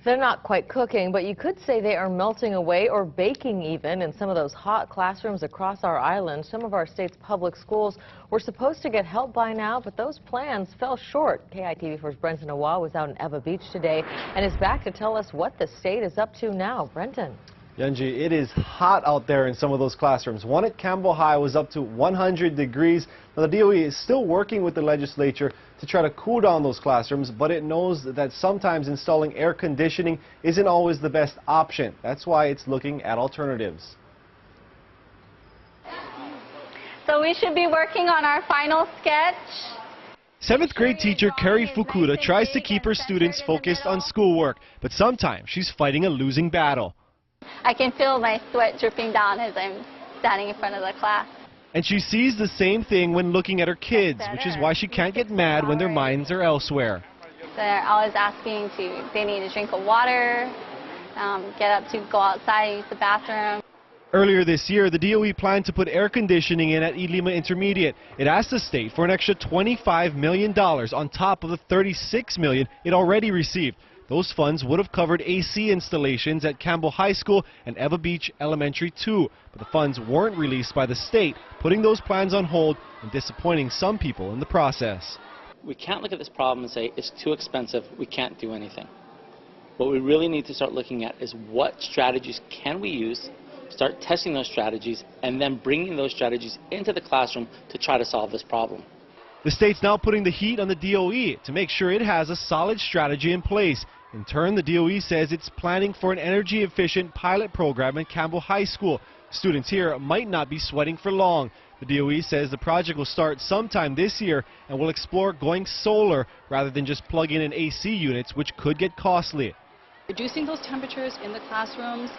They're not quite cooking, but you could say they are melting away or baking even in some of those hot classrooms across our island. Some of our state's public schools were supposed to get help by now, but those plans fell short. KITV4's Brenton Awa was out in Ewa Beach today and is back to tell us what the state is up to now. Brenton. Yunji, it is hot out there in some of those classrooms. One at Campbell High was up to 100 degrees. Now, the DOE is still working with the legislature to try to cool down those classrooms, but it knows that sometimes installing air conditioning isn't always the best option. That's why it's looking at alternatives. So we should be working on our final sketch. 7th grade teacher Carrie Fukuda tries to keep her students focused on schoolwork, but sometimes she's fighting a losing battle. I can feel my sweat dripping down as I'm standing in front of the class. And she sees the same thing when looking at her kids, which is why she can't get mad when their minds are elsewhere. They're always asking they need a drink of water, get up to go outside, use the bathroom. Earlier this year, the DOE planned to put air conditioning in at Ilima Intermediate. It asked the state for an extra $25 million on top of the $36 million it already received. Those funds would have covered AC installations at Campbell High School and Ewa Beach Elementary too, but the funds weren't released by the state, putting those plans on hold and disappointing some people in the process. We can't look at this problem and say it's too expensive, we can't do anything. What we really need to start looking at is what strategies can we use, start testing those strategies, and then bringing those strategies into the classroom to try to solve this problem. The state's now putting the heat on the DOE to make sure it has a solid strategy in place. In turn, the DOE says it's planning for an energy-efficient pilot program at Campbell High School. Students here might not be sweating for long. The DOE says the project will start sometime this year and will explore going solar rather than just plugging in AC units, which could get costly. Reducing those temperatures in the classrooms,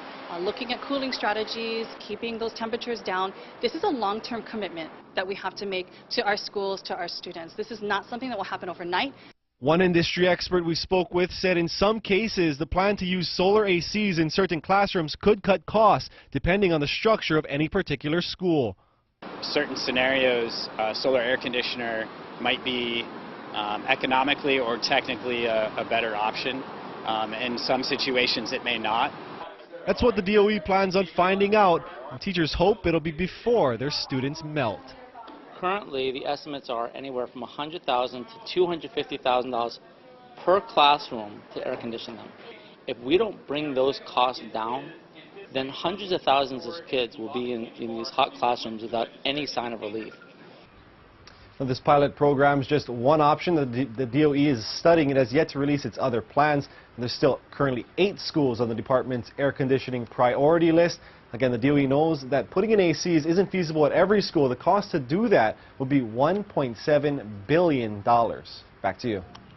looking at cooling strategies, keeping those temperatures down. This is a long-term commitment that we have to make to our schools, to our students. This is not something that will happen overnight. One industry expert we spoke with said in some cases the plan to use solar ACs in certain classrooms could cut costs depending on the structure of any particular school. Certain scenarios, solar air conditioner might be economically or technically a better option. In some situations it may not. That's what the DOE plans on finding out, and teachers hope it'll be before their students melt. Currently, the estimates are anywhere from $100,000 to $250,000 per classroom to air condition them. If we don't bring those costs down, then hundreds of thousands of kids will be in these hot classrooms without any sign of relief. Now, this pilot program is just one option. The DOE is studying. It has yet to release its other plans. And there's still currently 8 schools on the department's air conditioning priority list. Again, the DOE knows that putting in ACs isn't feasible at every school. The cost to do that would be $1.7 billion. Back to you.